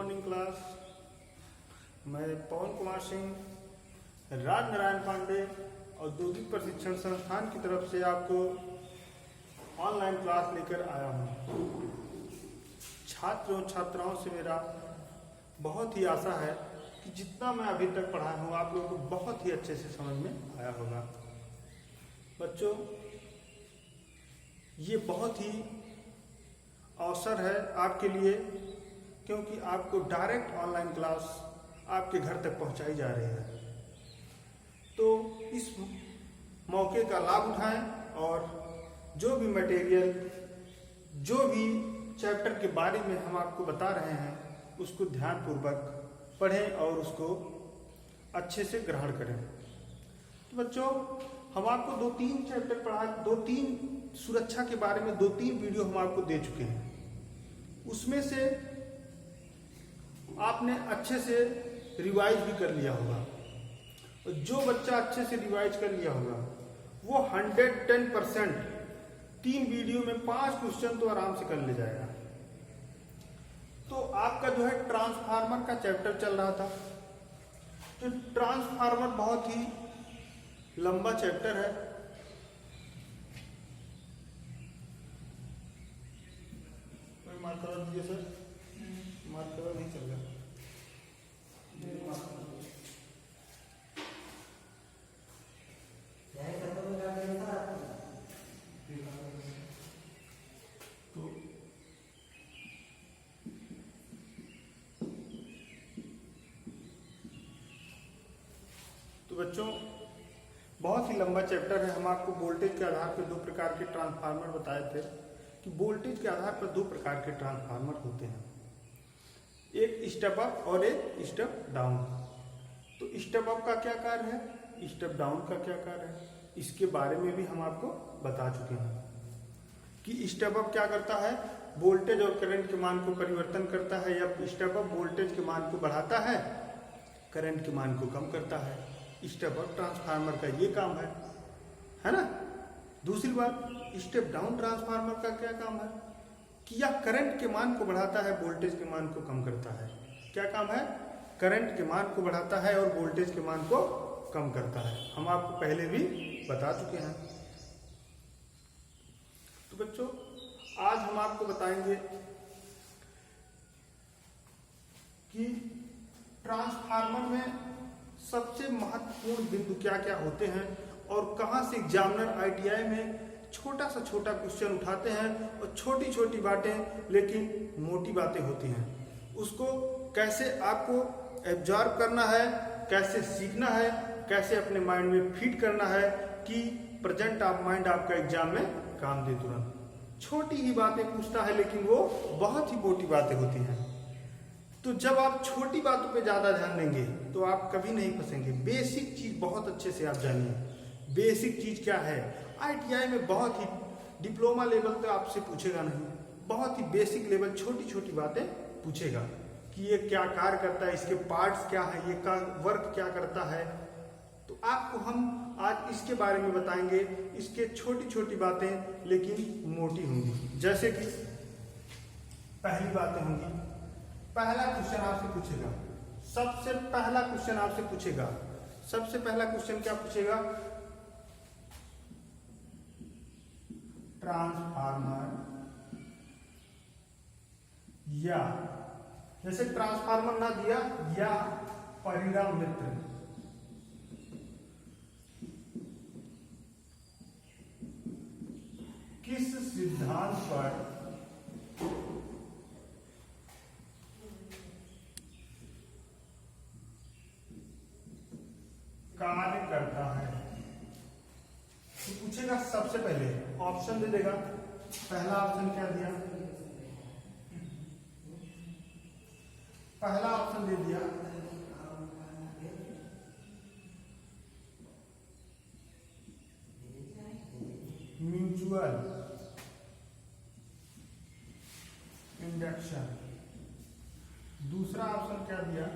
Morning class. मैं पवन कुमार सिंह, राज नारायण पांडे औद्योगिक प्रशिक्षण संस्थान की तरफ से आपको ऑनलाइन क्लास लेकर आया हूँ। छात्रों छात्राओं से मेरा बहुत ही आशा है कि जितना मैं अभी तक पढ़ाया हूँ आप लोगों को बहुत ही अच्छे से समझ में आया होगा। बच्चों, ये बहुत ही अवसर है आपके लिए, क्योंकि आपको डायरेक्ट ऑनलाइन क्लास आपके घर तक पहुंचाई जा रही है। तो इस मौके का लाभ उठाएं और जो भी मटेरियल, जो भी चैप्टर के बारे में हम आपको बता रहे हैं उसको ध्यानपूर्वक पढ़ें और उसको अच्छे से ग्रहण करें। तो बच्चों, हम आपको 2-3 चैप्टर पढ़ा, 2-3 सुरक्षा के बारे में 2-3 वीडियो हम आपको दे चुके हैं। उसमें से आपने अच्छे से रिवाइज भी कर लिया होगा। और जो बच्चा अच्छे से रिवाइज कर लिया होगा वो 110% 3 वीडियो में 5 क्वेश्चन तो आराम से कर ले जाएगा। तो आपका जो है ट्रांसफार्मर का चैप्टर चल रहा था। तो ट्रांसफार्मर बहुत ही लंबा चैप्टर है। मार्क करा दीजिए सर, मार्क करा नहीं चल रहा। तो बच्चों, बहुत ही लंबा चैप्टर है। हम आपको वोल्टेज के आधार पर 2 प्रकार के ट्रांसफार्मर बताए थे कि वोल्टेज के आधार पर 2 प्रकार के ट्रांसफार्मर होते हैं, एक स्टेप अप और एक स्टेप डाउन। तो स्टेप अप का क्या कार्य है, स्टेप डाउन का क्या कार्य है, इसके बारे में भी हम आपको बता चुके हैं कि स्टेप अप क्या करता है, वोल्टेज और करंट के मान को परिवर्तन करता है, या स्टेप अप वोल्टेज के मान को बढ़ाता है, करंट के मान को कम करता है। स्टेप अप ट्रांसफार्मर का ये काम है ना। दूसरी बात, स्टेप डाउन ट्रांसफार्मर का क्या काम है कि यह करंट के मान को बढ़ाता है, वोल्टेज के मान को कम करता है। क्या काम है, करंट के मान को बढ़ाता है और वोल्टेज के मान को कम करता है। हम आपको पहले भी बता चुके हैं। तो बच्चों, आज हम आपको बताएंगे कि ट्रांसफार्मर में सबसे महत्वपूर्ण बिंदु क्या क्या होते हैं और कहां से एग्जामिनर आईटीआई में छोटा सा छोटा क्वेश्चन उठाते हैं और छोटी छोटी बातें लेकिन मोटी बातें होती हैं, उसको कैसे आपको एब्जॉर्ब करना है, कैसे सीखना है, कैसे अपने माइंड में फीड करना है कि प्रेजेंट ऑफ माइंड आपका एग्जाम में काम दे तुरंत। छोटी ही बातें पूछता है लेकिन वो बहुत ही मोटी बातें होती हैं। तो जब आप छोटी बातों पे ज्यादा ध्यान देंगे तो आप कभी नहीं फंसेंगे। बेसिक चीज बहुत अच्छे से आप जानिए। बेसिक चीज क्या है, आईटीआई में बहुत ही डिप्लोमा लेवल तो आपसे पूछेगा नहीं, बहुत ही बेसिक लेवल छोटी छोटी बातें पूछेगा कि ये क्या कार्य करता है, इसके पार्ट्स क्या है, ये का वर्क क्या करता है। तो आपको हम आज इसके बारे में बताएंगे। इसके छोटी छोटी बातें लेकिन मोटी होंगी। जैसे कि पहली बातें होंगी, पहला क्वेश्चन आपसे पूछेगा, सबसे पहला क्वेश्चन आपसे पूछेगा, सबसे पहला क्वेश्चन क्या पूछेगा, ट्रांसफार्मर या, जैसे ट्रांसफार्मर ना दिया, या परिणाम मित्र किस सिद्धांत पर कार्य करता है। तो पूछेगा सबसे पहले, ऑप्शन दे देगा। पहला ऑप्शन क्या दिया, पहला ऑप्शन दे दिया म्यूचुअल इंडक्शन। दूसरा ऑप्शन क्या दिया,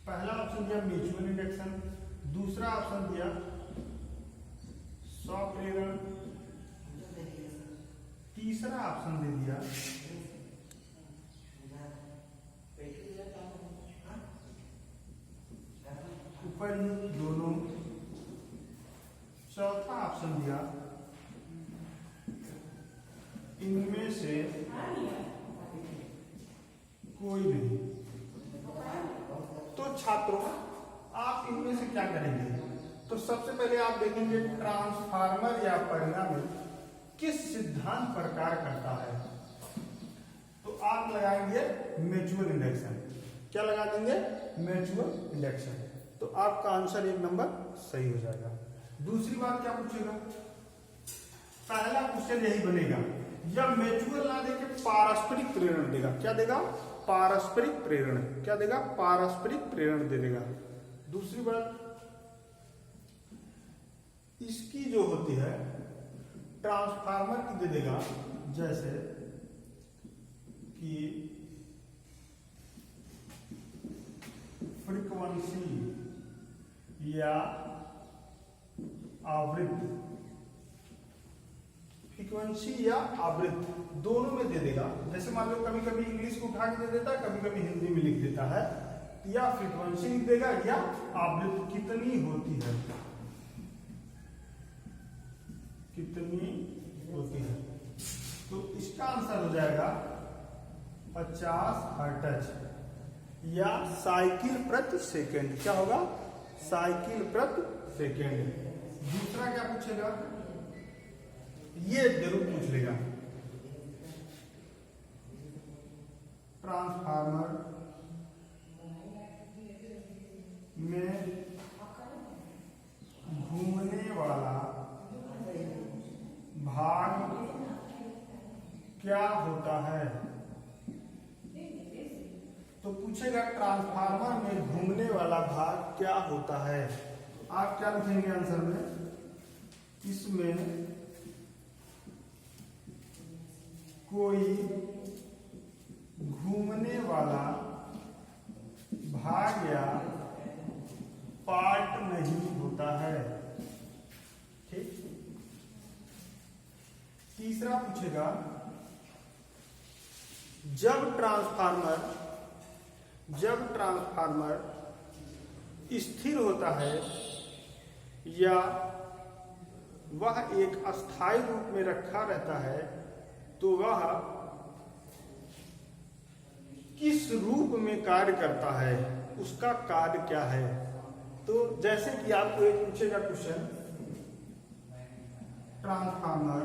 पहला ऑप्शन दिया म्यूचुअल इंडक्शन, दूसरा ऑप्शन दिया स्वप्रेरण तीसरा ऑप्शन दे दिया, ऊपर दोनों। चौथा ऑप्शन दिया, इनमें से कोई नहीं। तो छात्रों, आप इनमें से क्या करेंगे? तो सबसे पहले आप देखेंगे ट्रांसफार्मर या परिणामी किस सिद्धांत पर कार्य करता है। तो आप लगाएंगे म्यूचुअल इंडक्शन। क्या लगा देंगे? Mutual induction. तो आपका आंसर 1 नंबर सही हो जाएगा। दूसरी बात क्या पूछेगा? पहला क्वेश्चन यही बनेगा, या म्यूचुअल ना देके पारस्परिक प्रेरण देगा। क्या देगा? पारस्परिक प्रेरण। क्या देगा? पारस्परिक प्रेरण दे देगा। दूसरी बात, इसकी जो होती है ट्रांसफार्मर की दे देगा, जैसे कि फ्रीक्वेंसी या आवृत्ति। फ्रीक्वेंसी या आवृत्ति दोनों में दे देगा। जैसे मान लो कभी कभी इंग्लिश को उठा के दे देता है, कभी कभी हिंदी में लिख देता है। या फ्रीक्वेंसी लिख देगा या आवृत्ति कितनी होती है, कितनी होती है। तो इसका आंसर हो जाएगा 50 हर्ट्ज या साइकिल प्रति सेकंड। क्या होगा? साइकिल प्रति सेकंड। दूसरा क्या पूछेगा? ये जरूर पूछ लेगा, ट्रांसफार्मर में घूमने वाला भाग क्या होता है। तो पूछेगा ट्रांसफार्मर में घूमने वाला भाग क्या होता है। आप क्या लिखेंगे आंसर में? इसमें कोई घूमने वाला भाग या पार्ट नहीं होता है। ठीक। तीसरा पूछेगा, जब ट्रांसफार्मर स्थिर होता है या वह एक अस्थायी रूप में रखा रहता है, तो वह किस रूप में कार्य करता है, उसका कार्य क्या है। तो जैसे कि आपको एक पूछेगा क्वेश्चन, ट्रांसफार्मर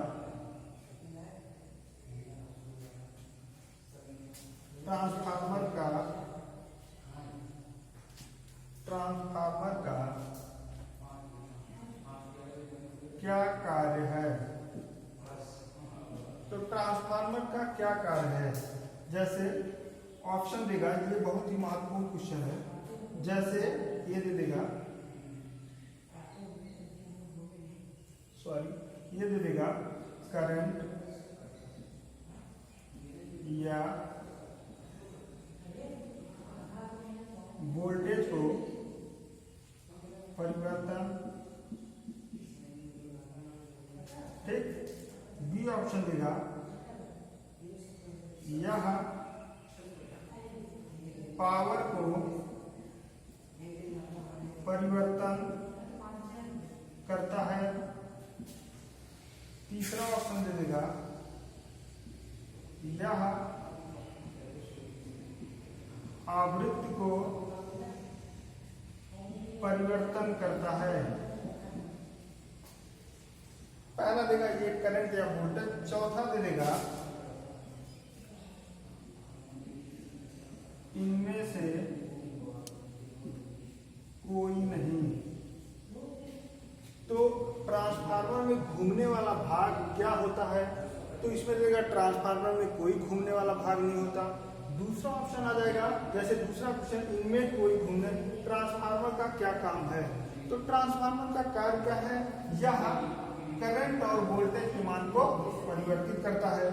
का क्या कार्य है। तो ट्रांसफार्मर का क्या कार्य है, जैसे ऑप्शन देगा। ये बहुत ही महत्वपूर्ण क्वेश्चन है। जैसे ये दे देगा, ये दे देगा करंट या वोल्टेज को परिवर्तन। ठीक। बी ऑप्शन देगा, यह पावर को परिवर्तन करता है। तीसरा ऑप्शन दे देगा, यह आवृत्ति को परिवर्तन करता है। पहला देगा ये करंट या वोल्टेज। चौथा दे देगा इनमें से कोई नहीं। तो ट्रांसफार्मर में घूमने वाला भाग क्या होता है? तो इसमें देगा ट्रांसफार्मर में कोई घूमने वाला भाग नहीं होता। दूसरा ऑप्शन आ जाएगा, जैसे दूसरा क्वेश्चन, इनमें कोई घूमने। ट्रांसफार्मर का क्या काम है? तो ट्रांसफार्मर का कार्य क्या है? यह करंट और वोल्टेज के मान को परिवर्तित करता है।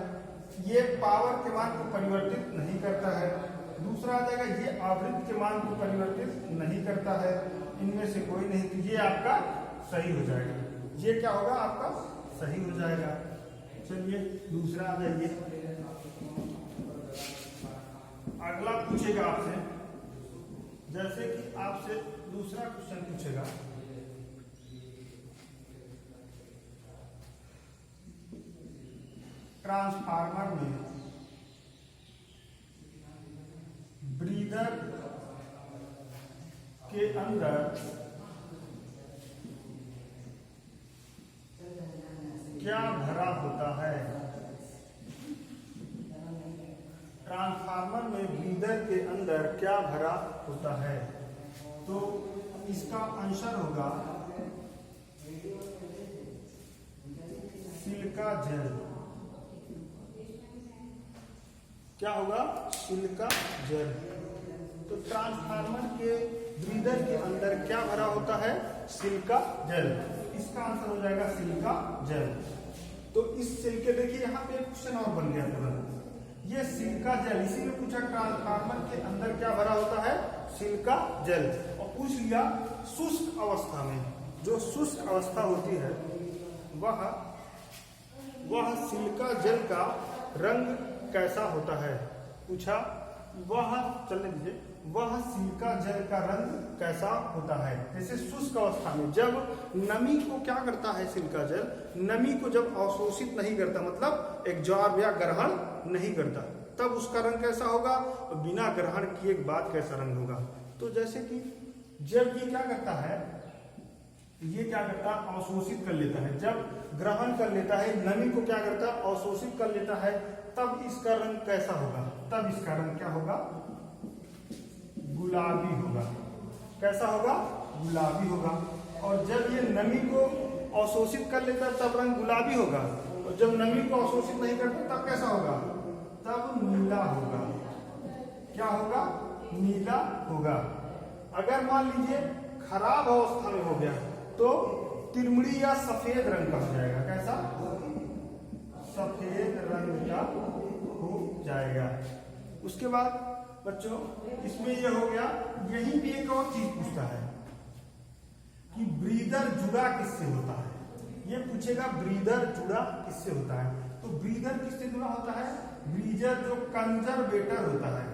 ये पावर के मान को परिवर्तित नहीं करता है। दूसरा आ जाएगा, ये आवृत्ति के मान को परिवर्तित नहीं करता है। इनमें से कोई नहीं। तो ये आपका सही हो जाएगा। ये क्या होगा? आपका सही हो जाएगा। चलिए दूसरा आ जाइए। अगला पूछेगा आपसे, जैसे कि आपसे दूसरा क्वेश्चन पूछेगा, ट्रांसफार्मर में ब्रीदर के अंदर क्या भरा होता है? ट्रांसफार्मर में ब्रीदर के अंदर क्या भरा होता है? तो इसका आंसर होगा सिलिका जेल। क्या होगा? Silica gel. तो ट्रांसफार्मर के ब्रीदर के अंदर क्या भरा होता है? Silica gel. इसका आंसर हो जाएगा सिलिका जेल। तो इस सिलिके, देखिए यहाँ पे क्वेश्चन और बन गया तुरंत। ये सिलिका जेल, इसी में पूछा ट्रांसफार्मर के अंदर क्या भरा होता है? Silica gel. और पूछ लिया शुष्क अवस्था में, जो शुष्क अवस्था होती है वह सिलिका जेल का रंग कैसा होता है? पूछा चलने दीजिए, वह सिलिका जेल का रंग कैसा होता है? जैसे शुष्क अवस्था में जब नमी को क्या करता है सिलिका जेल, नमी को जब अवशोषित नहीं करता, मतलब एब्जॉर्ब या ग्रहण नहीं करता, तब उसका रंग कैसा होगा? बिना ग्रहण किए बाद कैसा रंग होगा? तो जैसे कि जब ये क्या करता है, ये क्या करता है? अवशोषित कर लेता है। जब ग्रहण कर लेता है, नमी को क्या करता है? अवशोषित कर लेता है, तब इसका रंग कैसा होगा? तब इसका रंग क्या होगा? गुलाबी होगा। कैसा होगा? गुलाबी होगा। और जब ये नमी को अवशोषित कर लेता है तब रंग गुलाबी होगा, और जब नमी को अवशोषित नहीं करता तब कैसा होगा? तब नीला होगा। क्या होगा? नीला होगा। अगर मान लीजिए खराब अवस्था में हो गया तो तिरमिड़ी या सफेद रंग का हो जाएगा। कैसा? सफेद रंग का हो जाएगा। उसके बाद बच्चों इसमें यह हो गया। यहीं भी एक और चीज पूछता है कि ब्रीदर जुड़ा किससे होता है? ये पूछेगा ब्रीदर जुड़ा किससे होता है? तो ब्रीदर किससे जुड़ा होता है? ब्रीदर जो कंजर्वेटर होता है,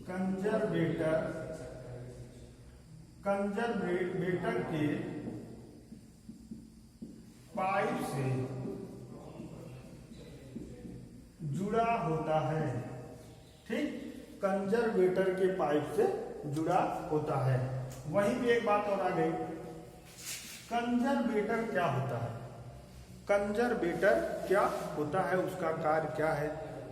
कंजर्वेटर के पाइप से जुड़ा होता है। ठीक, कंजर्वेटर के पाइप से जुड़ा होता है। वहीं पे एक बात और आ गई, कंजर्वेटर क्या होता है? कंजर्वेटर क्या होता है, उसका कार्य क्या है?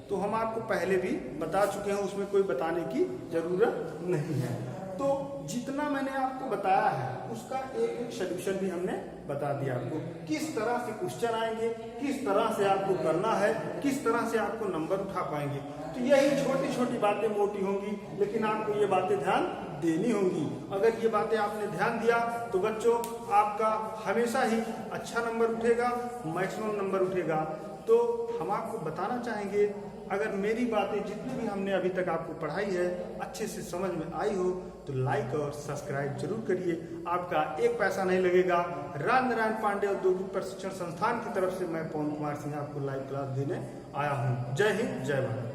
तो हम आपको पहले भी बता चुके हैं, उसमें कोई बताने की जरूरत नहीं है। तो जितना मैंने आपको बताया है उसका एक एक सोल्यूशन भी हमने बता दिया आपको, किस तरह से क्वेश्चन आएंगे, किस तरह से आपको करना है, किस तरह से आपको नंबर उठा पाएंगे। तो यही छोटी छोटी बातें मोटी होंगी, लेकिन आपको ये बातें ध्यान देनी होंगी। अगर ये बातें आपने ध्यान दिया तो बच्चों आपका हमेशा ही अच्छा नंबर उठेगा, मैक्सिमम नंबर उठेगा। तो हम आपको बताना चाहेंगे, अगर मेरी बातें जितनी भी हमने अभी तक आपको पढ़ाई है अच्छे से समझ में आई हो तो लाइक और सब्सक्राइब जरूर करिए। आपका एक पैसा नहीं लगेगा। राजनारायण पांडे औद्योगिक प्रशिक्षण संस्थान की तरफ से मैं पवन कुमार सिंह आपको लाइव क्लास देने आया हूँ। जय हिंद, जय भारत।